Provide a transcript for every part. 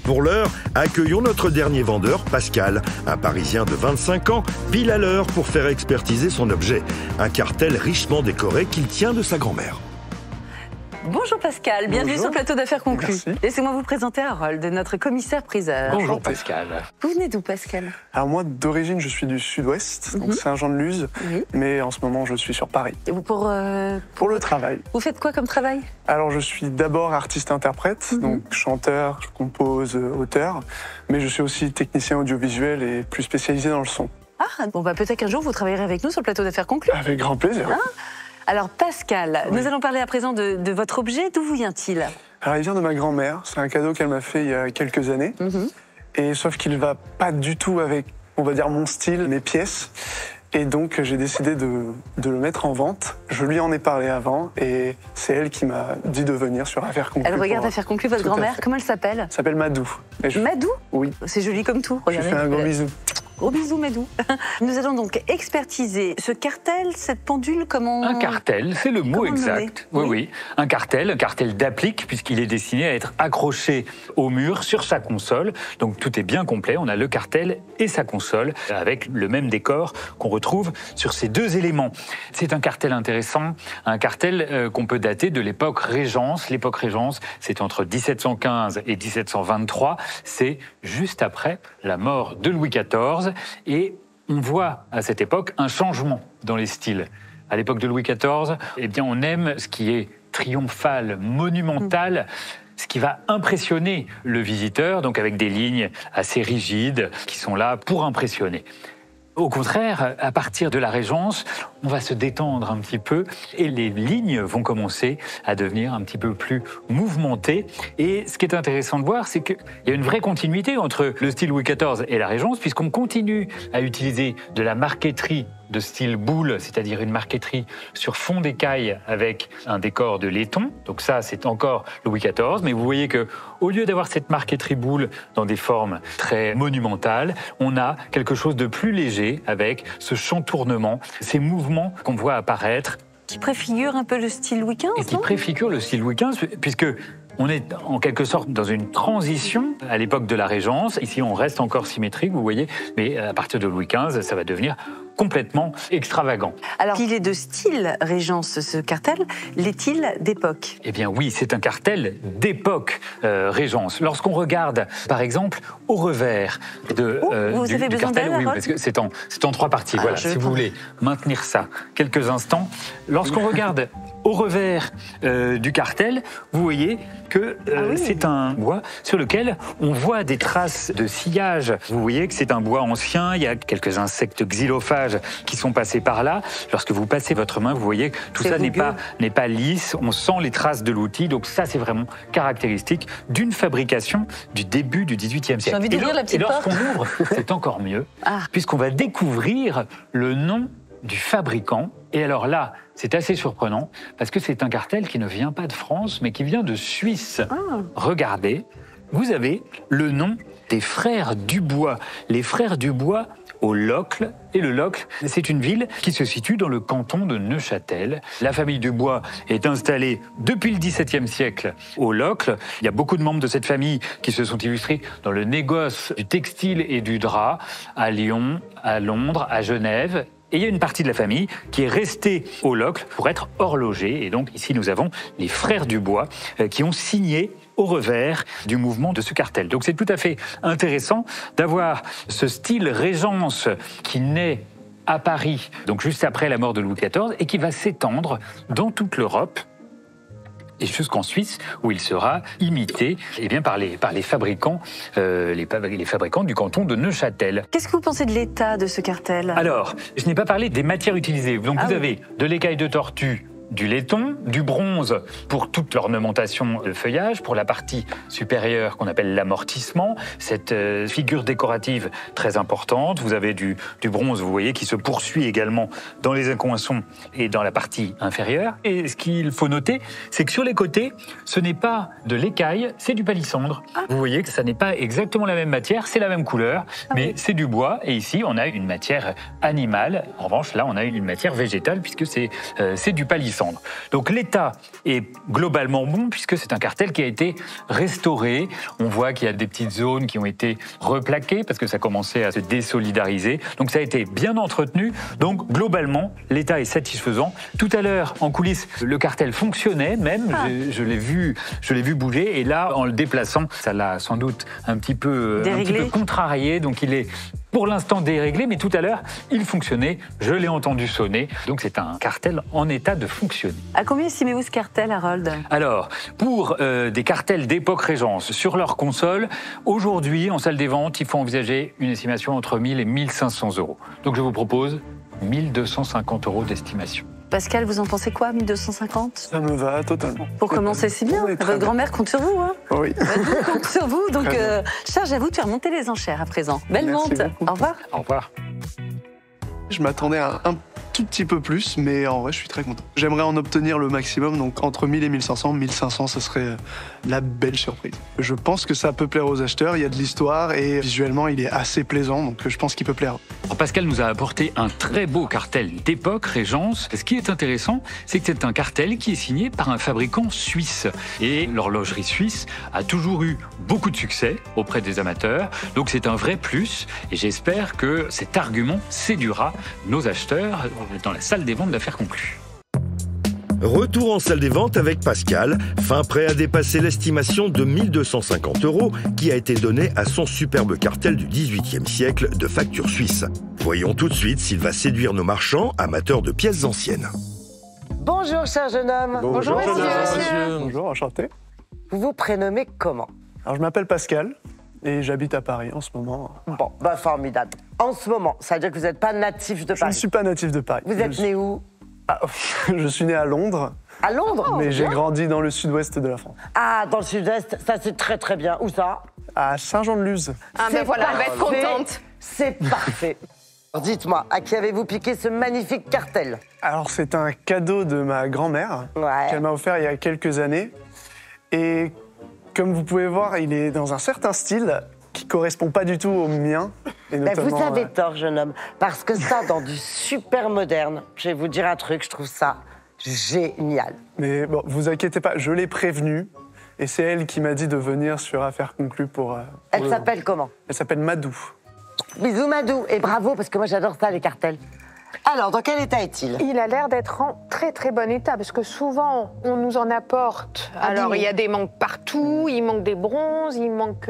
Pour l'heure, accueillons notre dernier vendeur, Pascal, un Parisien de 25 ans, pile à l'heure pour faire expertiser son objet. Un cartel richement décoré qu'il tient de sa grand-mère. Bonjour Pascal, bienvenue sur le plateau d'affaires conclues. Laissez-moi vous présenter Harold, notre commissaire-priseur. Bonjour Pascal. Vous venez d'où Pascal? Alors moi, d'origine, je suis du sud-ouest, donc Saint-Jean-de-Luz, mais en ce moment, je suis sur Paris. Et vous pour le travail. Vous faites quoi comme travail? Alors je suis d'abord artiste-interprète, donc chanteur, je compose, auteur, mais je suis aussi technicien audiovisuel et plus spécialisé dans le son. Ah, bon bah peut-être qu'un jour vous travaillerez avec nous sur le plateau d'affaires conclues. Avec grand plaisir. Hein? Alors Pascal, nous allons parler à présent de votre objet. D'où vous vient-il? Alors il vient de ma grand-mère, c'est un cadeau qu'elle m'a fait il y a quelques années, et sauf qu'il va pas du tout avec, on va dire, mon style, mes pièces. Et donc j'ai décidé de le mettre en vente. Je lui en ai parlé avant et c'est elle qui m'a dit de venir sur Affaires Conclues. Elle regarde Affaires Conclues, votre grand-mère. Comment elle s'appelle? Elle s'appelle Madou. Madou? Oui. C'est joli comme tout. Regardez. Je fais un gros bisou. Gros bisous, Madou. Nous allons donc expertiser ce cartel, cette pendule, comment... Un cartel, c'est le mot exact. Oui. Un cartel d'applique, puisqu'il est destiné à être accroché au mur sur sa console. Donc tout est bien complet. On a le cartel et sa console, avec le même décor qu'on retrouve sur ces deux éléments. C'est un cartel intéressant, un cartel qu'on peut dater de l'époque Régence. L'époque Régence, c'est entre 1715 et 1723. C'est juste après la mort de Louis XIV. Et on voit à cette époque un changement dans les styles. À l'époque de Louis XIV, eh bien, on aime ce qui est triomphal, monumental, ce qui va impressionner le visiteur, donc avec des lignes assez rigides qui sont là pour impressionner. Au contraire, à partir de la Régence, on va se détendre un petit peu et les lignes vont commencer à devenir un petit peu plus mouvementées. Et ce qui est intéressant de voir, c'est qu'il y a une vraie continuité entre le style Louis XIV et la Régence, puisqu'on continue à utiliser de la marqueterie de style boule, c'est-à-dire une marqueterie sur fond d'écaille avec un décor de laiton. Donc ça, c'est encore Louis XIV. Mais vous voyez que au lieu d'avoir cette marqueterie boule dans des formes très monumentales, on a quelque chose de plus léger avec ce chantournement, ces mouvements qu'on voit apparaître. Qui préfigure un peu le style Louis XV, et qui préfigure le style Louis XV, puisque on est en quelque sorte dans une transition à l'époque de la Régence. Ici, on reste encore symétrique, vous voyez, mais à partir de Louis XV, ça va devenir complètement extravagant. Alors, il est de style Régence, ce cartel, l'est-il d'époque? Eh bien oui, c'est un cartel d'époque Régence. Lorsqu'on regarde, par exemple, au revers du cartel, oui, parce que c'est en trois parties. Voilà, si vous voulez maintenir ça quelques instants. Lorsqu'on regarde au revers du cartel, vous voyez que c'est un bois sur lequel on voit des traces de sillage. Vous voyez que c'est un bois ancien, il y a quelques insectes xylophages qui sont passés par là. Lorsque vous passez votre main, vous voyez que tout ça n'est pas lisse, on sent les traces de l'outil, donc ça c'est vraiment caractéristique d'une fabrication du début du XVIIIe siècle. J'ai envie d'ouvrir la petite porte. Et lorsqu'on ouvre, c'est encore mieux, puisqu'on va découvrir le nom du fabricant. Et alors là, c'est assez surprenant, parce que c'est un cartel qui ne vient pas de France, mais qui vient de Suisse. Regardez, vous avez le nom des frères Dubois. Les frères Dubois au Locle. Et le Locle, c'est une ville qui se situe dans le canton de Neuchâtel. La famille Dubois est installée depuis le XVIIe siècle au Locle. Il y a beaucoup de membres de cette famille qui se sont illustrés dans le négoce du textile et du drap à Lyon, à Londres, à Genève. Et il y a une partie de la famille qui est restée au Locle pour être horlogée. Et donc ici, nous avons les frères Dubois qui ont signé au revers du mouvement de ce cartel. Donc c'est tout à fait intéressant d'avoir ce style Régence qui naît à Paris, donc juste après la mort de Louis XIV, et qui va s'étendre dans toute l'Europe et jusqu'en Suisse, où il sera imité par les fabricants, les fabricants du canton de Neuchâtel. Qu'est-ce que vous pensez de l'état de ce cartel? Alors, je n'ai pas parlé des matières utilisées. Donc vous avez de l'écaille de tortue, du laiton, du bronze pour toute l'ornementation de feuillage, pour la partie supérieure qu'on appelle l'amortissement, cette figure décorative très importante. Vous avez du bronze, vous voyez, qui se poursuit également dans les incoinçons et dans la partie inférieure. Et ce qu'il faut noter, c'est que sur les côtés, ce n'est pas de l'écaille, c'est du palissandre. Vous voyez que ça n'est pas exactement la même matière, c'est la même couleur, mais c'est du bois. Et ici, on a une matière animale. En revanche, là, on a une matière végétale puisque c'est du palissandre. descendre. Donc l'état est globalement bon puisque c'est un cartel qui a été restauré. On voit qu'il y a des petites zones qui ont été replaquées parce que ça commençait à se désolidariser. Donc ça a été bien entretenu. Donc globalement, l'état est satisfaisant. Tout à l'heure, en coulisses, le cartel fonctionnait même. Je l'ai vu bouger. Et là, en le déplaçant, ça l'a sans doute un petit peu contrarié. Donc il est pour l'instant déréglé, mais tout à l'heure, il fonctionnait. Je l'ai entendu sonner. Donc c'est un cartel en état de fonctionner. À combien estimez-vous ce cartel, Harold? Alors, pour des cartels d'époque Régence sur leur console, aujourd'hui, en salle des ventes, il faut envisager une estimation entre 1000 et 1500 euros. Donc je vous propose 1250 euros d'estimation. Pascal, vous en pensez quoi, 1250? Ça me va totalement. Pour commencer, c'est bien. Votre grand-mère compte sur vous. Hein. Oui. Compte sur vous. Donc, charge à vous de faire monter les enchères à présent. Belle Merci monte. beaucoup. Au revoir. Au revoir. Je m'attendais à un tout petit peu plus, mais en vrai, je suis très content. J'aimerais en obtenir le maximum, donc entre 1000 et 1500. 1500, ce serait la belle surprise. Je pense que ça peut plaire aux acheteurs, il y a de l'histoire et visuellement, il est assez plaisant, donc je pense qu'il peut plaire. Alors Pascal nous a apporté un très beau cartel d'époque Régence. Ce qui est intéressant, c'est que c'est un cartel qui est signé par un fabricant suisse. Et l'horlogerie suisse a toujours eu beaucoup de succès auprès des amateurs. Donc c'est un vrai plus et j'espère que cet argument séduira nos acheteurs dans la salle des ventes d'affaires conclues. Retour en salle des ventes avec Pascal, fin prêt à dépasser l'estimation de 1250 euros qui a été donnée à son superbe cartel du XVIIIe siècle de facture suisse. Voyons tout de suite s'il va séduire nos marchands amateurs de pièces anciennes. Bonjour, cher jeune homme. Bonjour, monsieur. Bonjour, enchanté. Vous vous prénommez comment? Alors, je m'appelle Pascal et j'habite à Paris en ce moment. Bon, bah formidable. En ce moment, ça veut dire que vous n'êtes pas natif de Je Paris? ne suis pas natif de Paris. Vous êtes né où? Je suis né à Londres, À Londres? mais j'ai grandi dans le sud-ouest de la France. Ah, dans le sud-est, ça c'est très très bien. Où ça? À Saint-Jean-de-Luz. Ah ben voilà, elle va être parfait. contente. C'est parfait. Alors, dites-moi, à qui avez-vous piqué ce magnifique cartel? Alors, c'est un cadeau de ma grand-mère Ouais. qu'elle m'a offert il y a quelques années. Et comme vous pouvez voir, il est dans un certain style qui correspond pas du tout au mien. Et Ben, notamment, vous avez tort, jeune homme. Parce que ça, dans du super moderne, je vais vous dire un truc, je trouve ça génial. Mais bon, vous inquiétez pas, je l'ai prévenue. Et c'est elle qui m'a dit de venir sur Affaires conclues pour... Elle s'appelle comment? Elle s'appelle Madou. Bisous Madou, et bravo, parce que moi j'adore ça, les cartels. Alors, dans quel état est-il? Il a l'air d'être en très très bon état parce que souvent on nous en apporte. Alors il y a des manques partout, il manque des bronzes, il manque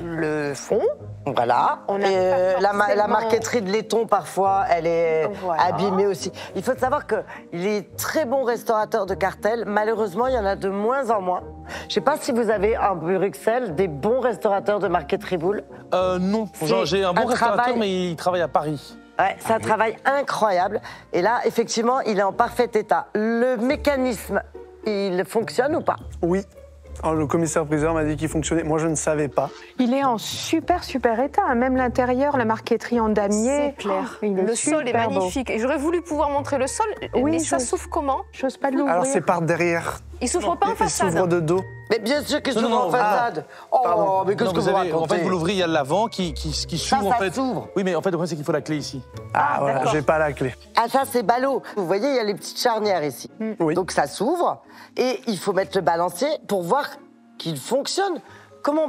le fond. Voilà. On a Et, pas la forcément- marqueterie de laiton, parfois, elle est Voilà. abîmée aussi. Il faut savoir qu'il est très bon restaurateur de cartels. Malheureusement, il y en a de moins en moins. Je ne sais pas si vous avez à Bruxelles des bons restaurateurs de marqueterie boule. Non, C'est j'ai un bon un restaurateur, travail- mais il travaille à Paris. Ouais, c'est un travail incroyable. Et là, effectivement, il est en parfait état. Le mécanisme, il fonctionne ou pas? Oui. Alors, le commissaire-priseur m'a dit qu'il fonctionnait. Moi, je ne savais pas. Il est en super état, même l'intérieur, la marqueterie en damier. C'est clair. Il est Le sol est super beau. magnifique. Et j'aurais voulu pouvoir montrer le sol, Oui, mais ça je- s'ouvre comment? J'ose pas l'ouvrir. Alors, c'est par derrière. Il s'ouvre pas en Il façade. s'ouvre de dos. Mais bien sûr qu'il Non, s'ouvre non, en non, façade. Oh, Pardon. mais qu'est-ce Non, que vous avez- racontez? En fait, vous l'ouvrez, il y a l'avant qui s'ouvre. Ça en fait. s'ouvre. Oui, mais en fait, le problème, c'est qu'il faut la clé ici. Ah, voilà, d'accord. j'ai pas la clé. Ah, ça, c'est ballot. Vous voyez, il y a les petites charnières ici. Oui. Donc, ça s'ouvre et il faut mettre le balancier pour voir qu'il fonctionne.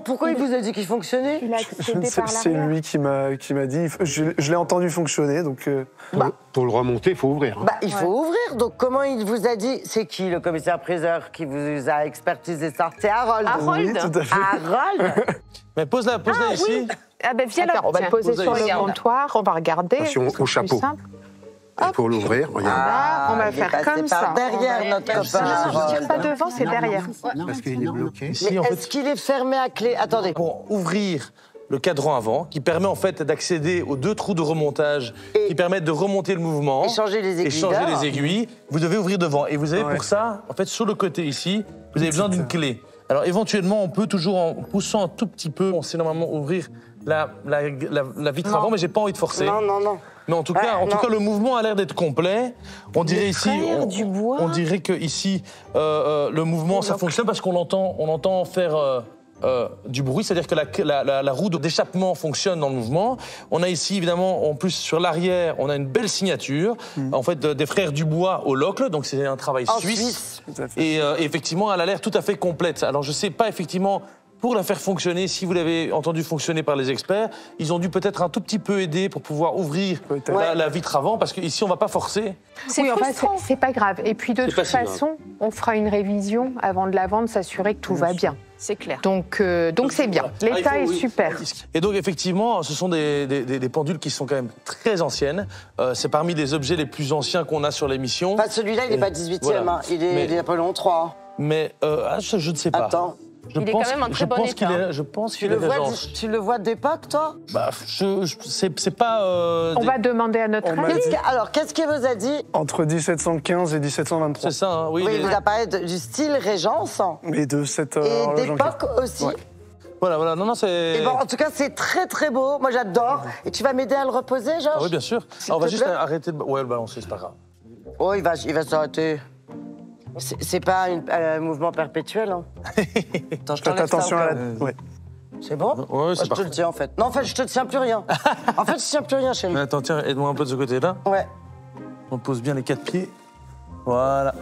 Pourquoi il vous a dit qu'il fonctionnait? Il a Je ne accédé sais, par c'est l'arrière. lui qui m'a dit. Je l'ai entendu fonctionner, donc. Pour le remonter, il faut ouvrir. Bah, il faut ouvrir. Donc, comment il vous a dit? C'est qui le commissaire-priseur qui vous a expertisé ça? C'est Harold. Oui, tout à fait. Harold? Mais pose-la ici. Ah ben viens là. Attends, on va le poser Posez sur ici. le comptoir, on va regarder. Attention ce sera au plus chapeau. simple. Et pour l'ouvrir, regarde. Ah, on va il est faire passé comme par ça. derrière, On va- notre Non, copain non, je Harold. tire pas devant, c'est derrière. Parce qu'il est bloqué. Ici, en Est-ce fait, qu'il est fermé à clé? Attendez. pour ouvrir le cadran avant, qui permet en fait d'accéder aux 2 trous de remontage Et- qui permettent de remonter le mouvement. Et changer les aiguilles Et changer d'or. les aiguilles. Vous devez ouvrir devant. Et vous avez Ouais. pour ça, en fait, sur le côté ici, vous avez besoin d'une clé. Alors éventuellement, on peut toujours, en poussant un tout petit peu, on sait normalement ouvrir la vitre avant, mais j'ai pas envie de forcer. Non, non, non. Mais en tout cas, non. le mouvement a l'air d'être complet. On dirait ici, frères du bois. on dirait que ici, le mouvement, ça fonctionne parce qu'on l'entend faire du bruit, c'est-à-dire que la roue d'échappement fonctionne dans le mouvement. On a ici, évidemment, en plus, sur l'arrière, on a une belle signature, en fait, des frères Dubois au Locle, donc c'est un travail suisse. Et effectivement, elle a l'air tout à fait complète. Alors, je ne sais pas, effectivement, pour la faire fonctionner, si vous l'avez entendu fonctionner par les experts, ils ont dû peut-être un tout petit peu aider pour pouvoir ouvrir la vitre avant, parce qu'ici, on ne va pas forcer. Oui, c'est pas grave. Et puis, de toute façon, on fera une révision avant de la vendre, s'assurer que tout va bien. C'est clair. Donc c'est bien. L'état est super. Et donc, effectivement, ce sont des pendules qui sont quand même très anciennes. C'est parmi les objets les plus anciens qu'on a sur l'émission. Enfin, celui-là, il n'est pas 18e, voilà. Hein. Il est d'Apollon 3. Mais je ne sais pas. Attends. Il est quand même en très bon état. Je pense qu'il est régence. Tu le vois d'époque, toi? Bah, c'est pas... On va demander à notre ami. Alors, qu'est-ce qu'il vous a dit? Entre 1715 et 1723. C'est ça, hein, oui. Oui, il vous a parlé du style régence. Et de cette et d'époque aussi. Ouais. Voilà, non, c'est... Et bon, en tout cas, c'est très, très beau. Moi, j'adore. Et tu vas m'aider à le reposer, Georges? Oui, bien sûr. Alors, on va juste arrêter de... Ouais, le balancer, c'est pas grave. Oh, il va s'arrêter. C'est pas un mouvement perpétuel. Hein. Attends, je faites attention à la... Ouais. C'est bon? Ouais, c'est je te le tiens, en fait. Non, en fait, je te tiens plus rien. En fait, je tiens plus rien chez lui. Mais attends, tiens, aide-moi un peu de ce côté-là. Ouais. On pose bien les 4 pieds. Voilà.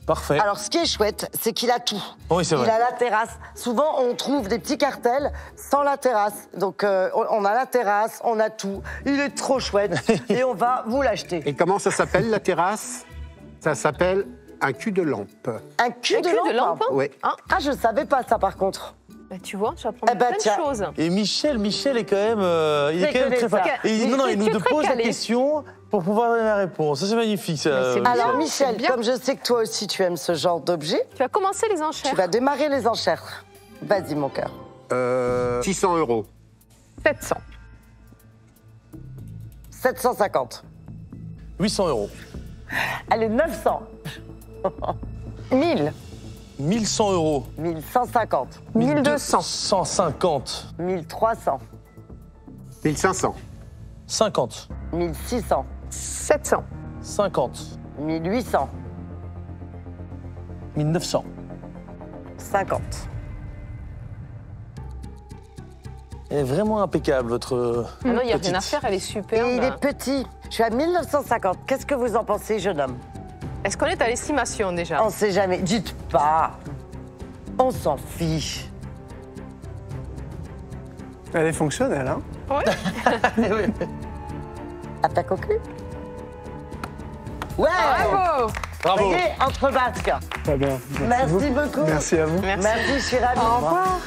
Parfait. Alors, ce qui est chouette, c'est qu'il a tout. Oui, c'est vrai. Il a la terrasse. Souvent, on trouve des petits cartels sans la terrasse. Donc, on a la terrasse, on a tout. Il est trop chouette et on va vous l'acheter. Et comment ça s'appelle, la terrasse? Ça s'appelle un cul de lampe. Un cul de lampe? Oui. Ah, je savais pas ça, par contre. Bah, tu vois, tu apprends plein de choses. Et Michel est quand même, il est quand même très fort. Et il nous pose la question pour pouvoir donner la réponse. Ça, c'est magnifique, ça. Alors, Michel, comme je sais que toi aussi, tu aimes ce genre d'objet... Tu vas commencer les enchères. Tu vas démarrer les enchères. Vas-y, mon cœur. 600 €. 700. 750. 800 €. Allez, 900. 1000. 1100 €. 1150. 1200. 150. 1300. 1500. 50. 1600. 700. 50. 1800. 1900. 50. Elle est vraiment impeccable, votre. Ah non, il n'y a rien à faire, elle est superbe. Et il est petit. Je suis à 1950. Qu'est-ce que vous en pensez, jeune homme? Est-ce qu'on est à l'estimation déjà? On sait jamais. Dites pas. On s'en fiche. Elle est fonctionnelle, hein? Ouais. Ah, t'as conclu? Ouais! Bravo! Bravo! Vous voyez, entre basques. Très bien. Merci beaucoup. Merci à vous. Merci, je suis ravie. Au revoir.